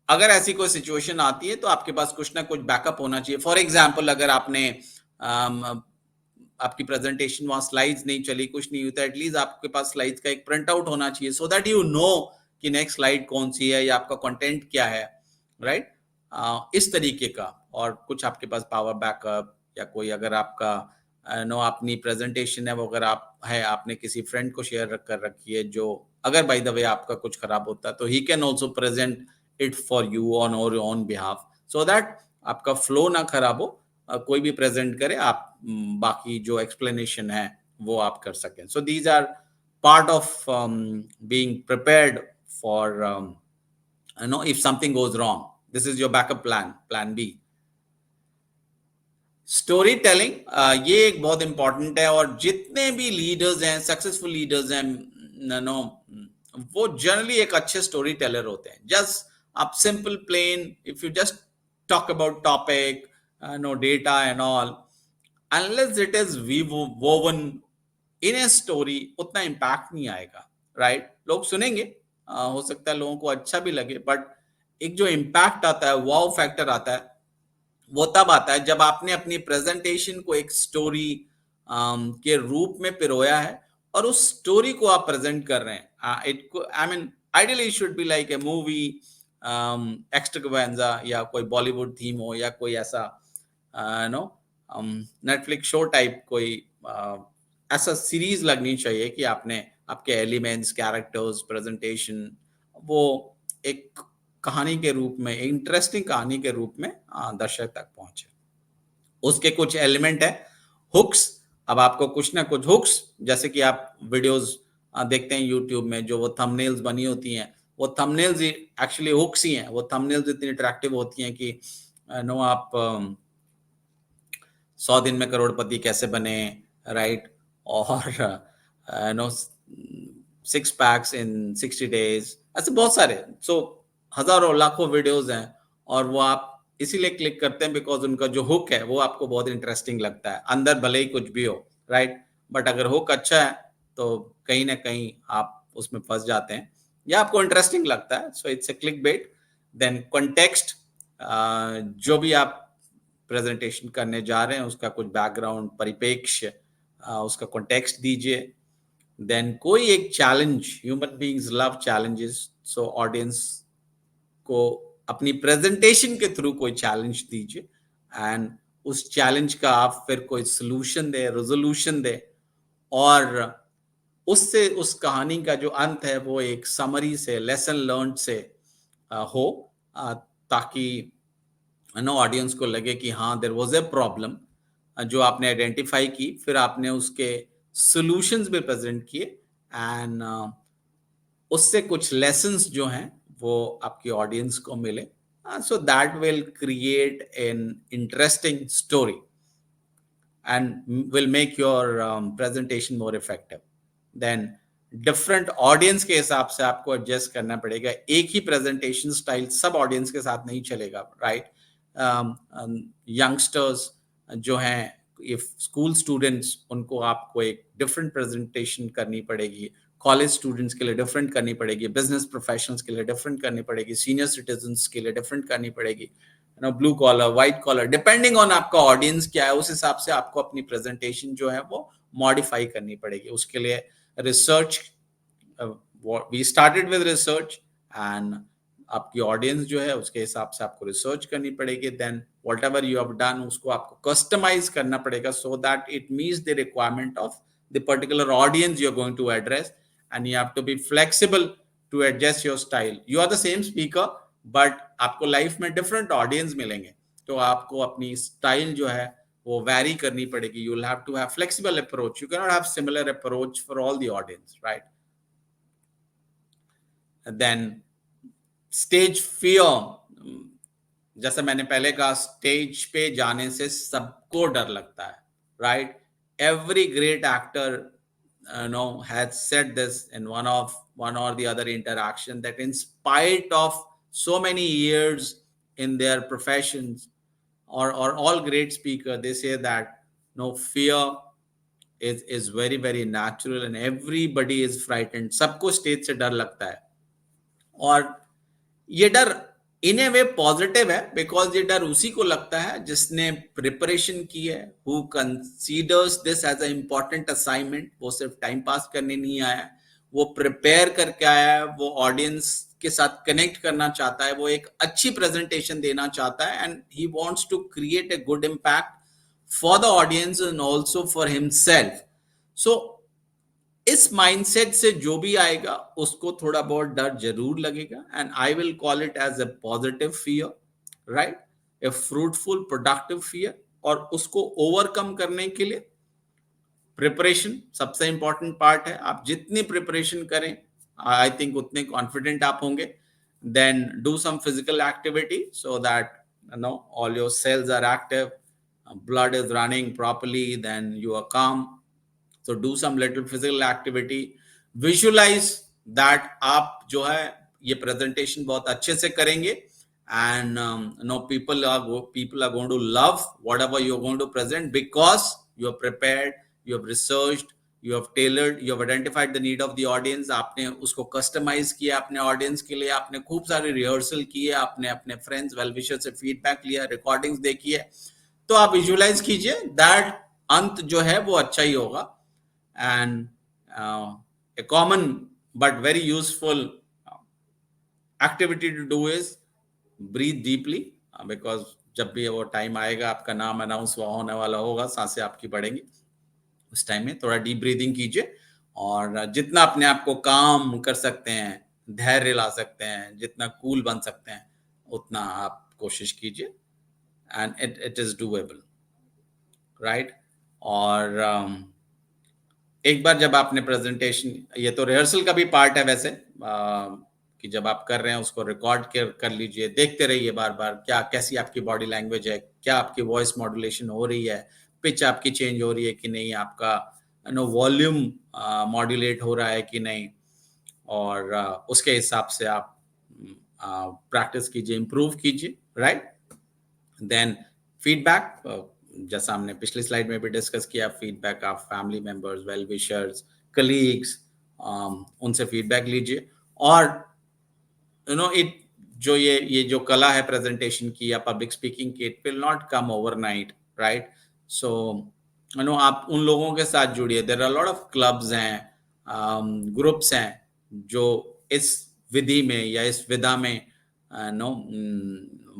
अगर ऐसी कोई सिचुएशन आती है तो आपके पास कुछ ना कुछ बैकअप होना चाहिए। फॉर एग्जाम्पल, अगर आपने आपकी प्रेजेंटेशन वहां स्लाइड्स नहीं चली, कुछ नहीं होता, एटलीस्ट आपके पास स्लाइड्स का एक प्रिंट आउट होना चाहिए, सो दैट यू नो कि नेक्स्ट स्लाइड कौन सी है या आपका कंटेंट क्या है, राइट। इस तरीके का। और कुछ आपके पास पावर बैकअप, या कोई अगर आपका नो अपनी प्रेजेंटेशन है वो अगर आप है आपने किसी फ्रेंड को शेयर कर रखी है, जो अगर बाय द वे आपका कुछ खराब होता है तो he can also present it for you on और ऑन बिहाफ, सो दैट आपका फ्लो ना खराब हो। कोई भी प्रेजेंट करे, आप बाकी जो एक्सप्लेनेशन है वो आप कर सकें। So these are part of being prepared for if something goes wrong. This is your backup plan B. Story telling ये एक बहुत इंपॉर्टेंट है, और जितने भी लीडर्स हैं, सक्सेसफुल लीडर्स हैं, नो, वो जनरली एक अच्छे स्टोरी टेलर होते हैं. जस्ट आप simple plain, if you just talk about topic, no data and all, unless it is woven in a story, उतना इम्पैक्ट नहीं आएगा. राइट? लोग सुनेंगे, हो सकता है लोगों को अच्छा भी लगे, बट एक जो इम्पैक्ट आता है, वाव फैक्टर आता है, वो तब आता है जब आपने अपनी प्रेजेंटेशन को एक स्टोरी के रूप में पिरोया है, और उस स्टोरी को आप प्रेजेंट कर रहे हैं. It I mean ideally should be like a movie, extravaganza, या कोई बॉलीवुड थीम हो, या कोई ऐसा नो नेटफ्लिक्स शो टाइप कोई ऐसा सीरीज लगनी चाहिए कि आपने आपके एलिमेंट्स, कैरेक्टर्स, प्रेजेंटेशन, वो एक कहानी के रूप में, इंटरेस्टिंग कहानी के रूप में दर्शक तक पहुंचे. उसके कुछ एलिमेंट है, हुक्स. अब आपको कुछ ना कुछ हुक्स, जैसे कि आप वीडियोस देखते हैं यूट्यूब में, जो वो थंबनेल्स बनी होती हैं, वो थंबनेल्स एक्चुअली हुक्स ही हैं. वो थंबनेल्स इतनी अट्रैक्टिव होती हैं कि नो, आप 100 दिन में करोड़पति कैसे बने, राइट, और नो, 6 पैक्स इन 60 डेज, ऐसे बहुत सारे. सो हजारों लाखों वीडियोस हैं, और वो आप इसीलिए क्लिक करते हैं बिकॉज उनका जो हुक है वो आपको बहुत इंटरेस्टिंग लगता है, अंदर भले ही कुछ भी हो. राइट? बट अगर हुक अच्छा है तो कहीं ना कहीं आप उसमें फंस जाते हैं, या आपको इंटरेस्टिंग लगता है. So it's a click bait. Then context, जो भी आप प्रेजेंटेशन करने जा रहे हैं उसका कुछ बैकग्राउंड, परिप्रेक्ष्य, उसका कॉन्टेक्स्ट दीजिए. देन कोई एक challenge, human beings love challenges, so audience को अपनी प्रेजेंटेशन के थ्रू कोई चैलेंज दीजिए, एंड उस चैलेंज का आप फिर कोई सोल्यूशन दे, रेजोल्यूशन दे, और उससे उस कहानी का जो अंत है वो एक समरी से, लेसन लर्न से हो, ताकि नो ऑडियंस को लगे कि हाँ, देयर वाज ए प्रॉब्लम जो आपने आइडेंटिफाई की, फिर आपने उसके सॉल्यूशंस भी प्रेजेंट किए, एंड उससे कुछ लेसन्स जो हैं वो आपकी ऑडियंस को मिले. So that will create an interesting story and will make your presentation more effective. Then different audience के हिसाब से आपको एडजस्ट करना पड़ेगा. एक ही प्रेजेंटेशन स्टाइल सब ऑडियंस के साथ नहीं चलेगा. राइट? यंगस्टर्स जो हैं, इफ स्कूल स्टूडेंट्स, उनको आपको एक डिफरेंट प्रेजेंटेशन करनी पड़ेगी. कॉलेज स्टूडेंट्स के लिए डिफरेंट करनी पड़ेगी. बिजनेस प्रोफेशनल्स के लिए डिफरेंट करनी पड़ेगी. सीनियर सिटीजन्स के लिए डिफरेंट करनी पड़ेगी. Blue collar, white collar, depending on आपका ऑडियंस क्या है, उस हिसाब से आपको अपनी प्रेजेंटेशन जो है वो मॉडिफाई करनी पड़ेगी. उसके लिए research, we started with research, and आपकी ऑडियंस जो है उसके हिसाब से आपको रिसर्च करनी पड़ेगी. Then whatever you have done, उसको आपको कस्टमाइज करना पड़ेगा, so that it meets the requirement of the particular audience you are going to address, and you have to be flexible to adjust your style. You are the same speaker, but आपको life में different audience मिलेंगे, तो आपको अपनी style जो है वो vary करनी पड़ेगी. You will have to have flexible approach. You can not have similar approach for all the audience. Right? Then stage fear, जैसे मैंने पहले कहा, स्टेज पे जाने से सबको डर लगता है. Right? Every great actor has said this in one or the other interaction, that in spite of so many years in their professions, or all great speakers, they say that no, fear is very very natural, and everybody is frightened. सबको stage से डर लगता है, और ये डर इन ए वे positive है, because ये डर उसी को लगता है जिसने प्रिपरेशन की है, who considers this as a important assignment. वो सिर्फ टाइम पास करने नहीं आया, वो प्रिपेयर करके आया है, वो ऑडियंस के साथ कनेक्ट करना चाहता है, वो एक अच्छी प्रेजेंटेशन देना चाहता है, and he wants to create a good impact for the audience and also for himself. So इस माइंडसेट से जो भी आएगा उसको थोड़ा बहुत डर जरूर लगेगा, and I will call it as a positive fear. Right? A fruitful productive fear. और उसको ओवरकम करने के लिए प्रिपरेशन सबसे इंपॉर्टेंट पार्ट है. आप जितनी प्रिपरेशन करें, आई थिंक उतने कॉन्फिडेंट आप होंगे. Then do some physical activity so that all your cells are active, blood is running properly, then you are calm. So do some little physical activity. Visualize that आप जो है ये presentation बहुत अच्छे से करेंगे, and people are going to love whatever you're going to present, because you are prepared, you have researched, you have tailored, you have identified the need of the audience. आपने उसको customize किया अपने audience के लिए, आपने खूब सारे rehearsal किए, आपने अपने friends well wishers से feedback लिया, recordings देखी है. तो आप visualize कीजिए that अंत जो है वो अच्छा ही होगा. And a common but very useful activity to do is breathe deeply, because जब भी वो टाइम आएगा, आपका नाम अनाउंस होने वाला होगा, सांसें आपकी बढ़ेंगी, उस टाइम में थोड़ा डीप ब्रीदिंग कीजिए. और जितना अपने आप को काम कर सकते हैं, धैर्य ला सकते हैं, जितना कूल बन सकते हैं, उतना आप कोशिश कीजिए. And it is doable, right. और एक बार जब आपने प्रेजेंटेशन, ये तो रिहर्सल का भी पार्ट है वैसे, कि जब आप कर रहे हैं उसको रिकॉर्ड कर लीजिए, देखते रहिए बार बार क्या कैसी आपकी बॉडी लैंग्वेज है, क्या आपकी वॉइस मॉड्यूलेशन हो रही है, पिच आपकी चेंज हो रही है कि नहीं, आपका वॉल्यूम मॉड्यूलेट हो रहा है कि नहीं. और उसके हिसाब से आप प्रैक्टिस कीजिए, इम्प्रूव कीजिए, राइट. देन फीडबैक, जैसा हमने पिछली स्लाइड में भी डिस्कस किया, फीडबैक आप family members, well wishers, colleagues, उनसे फीडबैक लीजिए. और इट जो ये जो कला है प्रेजेंटेशन की या पब्लिक स्पीकिंग की, it will not come overnight, right. So आप उन लोगों के साथ जुड़िए. There are lot of clubs हैं, ग्रुप्स हैं जो इस विधि में या इस विधा में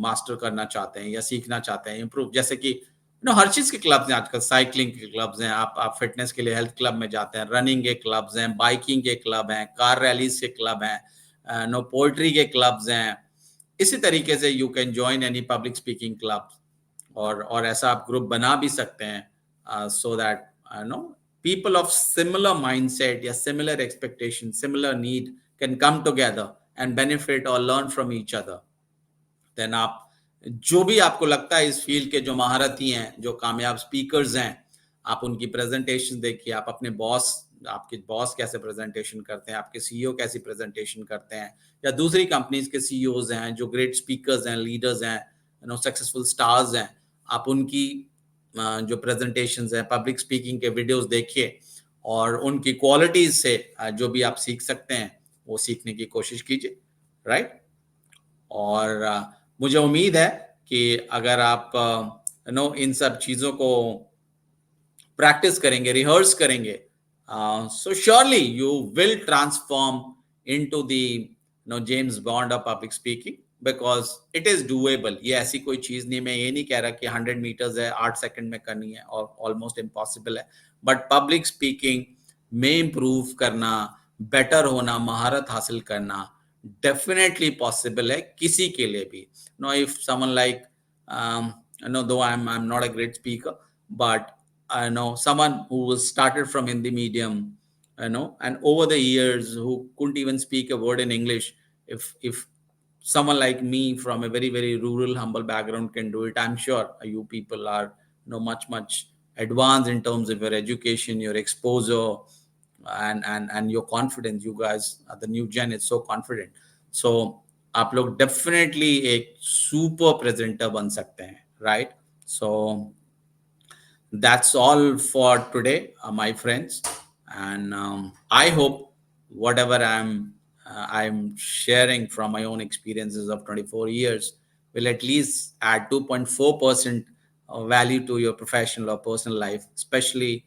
मास्टर करना चाहते हैं या सीखना चाहते हैं, इम्प्रूव. जैसे कि हर चीज के क्लब्स हैं आजकल. साइकिलिंग के क्लब्स हैं, आप फिटनेस के लिए हेल्थ क्लब में जाते हैं, रनिंग के क्लब्स हैं, बाइकिंग के क्लब हैं, कार रैलीज के क्लब हैं, पोएट्री के क्लब्स हैं. इसी तरीके से you can join any public speaking club, और ऐसा आप ग्रुप बना भी सकते हैं, so that people of similar mindset या similar expectation, similar need can come together and benefit or learn from each other. Then आप जो भी आपको लगता है इस फील्ड के जो महारथी हैं, जो कामयाब स्पीकर्स हैं, आप उनकी प्रेजेंटेशन देखिए. आप अपने आपके बॉस कैसे प्रेजेंटेशन करते हैं, आपके सीईओ कैसी प्रेजेंटेशन करते हैं, या दूसरी कंपनीज के सीईओज हैं जो ग्रेट स्पीकर्स हैं, लीडर्स हैं, सक्सेसफुल स्टार्स हैं, आप उनकी जो प्रेजेंटेशंस हैं, पब्लिक स्पीकिंग के वीडियोस देखिए, और उनकी क्वालिटीज से जो भी आप सीख सकते हैं वो सीखने की कोशिश कीजिए, राइट. और मुझे उम्मीद है कि अगर आप इन सब चीजों को प्रैक्टिस करेंगे, रिहर्स करेंगे, so surely you will transform into the James Bond of public speaking, because it is doable. ये ऐसी कोई चीज नहीं, मैं ये नहीं कह रहा कि 100 मीटर्स है 8 सेकंड में करनी है और ऑलमोस्ट इम्पॉसिबल है. बट पब्लिक स्पीकिंग में इम्प्रूव करना, बेटर होना, महारत हासिल करना डेफिनेटली पॉसिबल है किसी के लिए भी. If someone like though I'm not a great speaker, but I know someone who was started from Hindi medium, and over the years who couldn't even speak a word in English. If someone like me from a very, very rural, humble background can do it, I'm sure you people are much advanced in terms of your education, your exposure, and your confidence. You guys, the new gen, is so confident. So आप लोग definitely एक super presenter बन सकते हैं, right. So that's all for today, my friends. And I hope whatever I'm sharing from my own experiences of 24 years will at least add 2.4% value to your professional or personal life, especially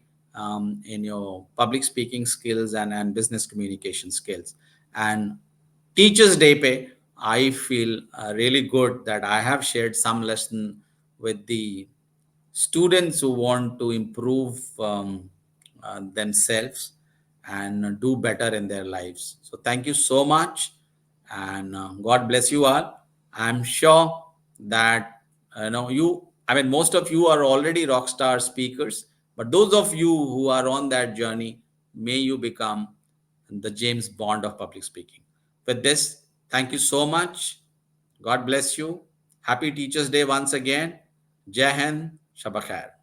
in your public speaking skills and business communication skills. And Teachers Day pay, I feel really good that I have shared some lesson with the students who want to improve themselves and do better in their lives. So thank you so much, and God bless you all. I'm sure that most of you are already rock star speakers, But those of you who are on that journey, may you become the James Bond of public speaking. With this, thank you so much. God bless you. Happy Teachers Day once again. Jai Hind, Shab Khair.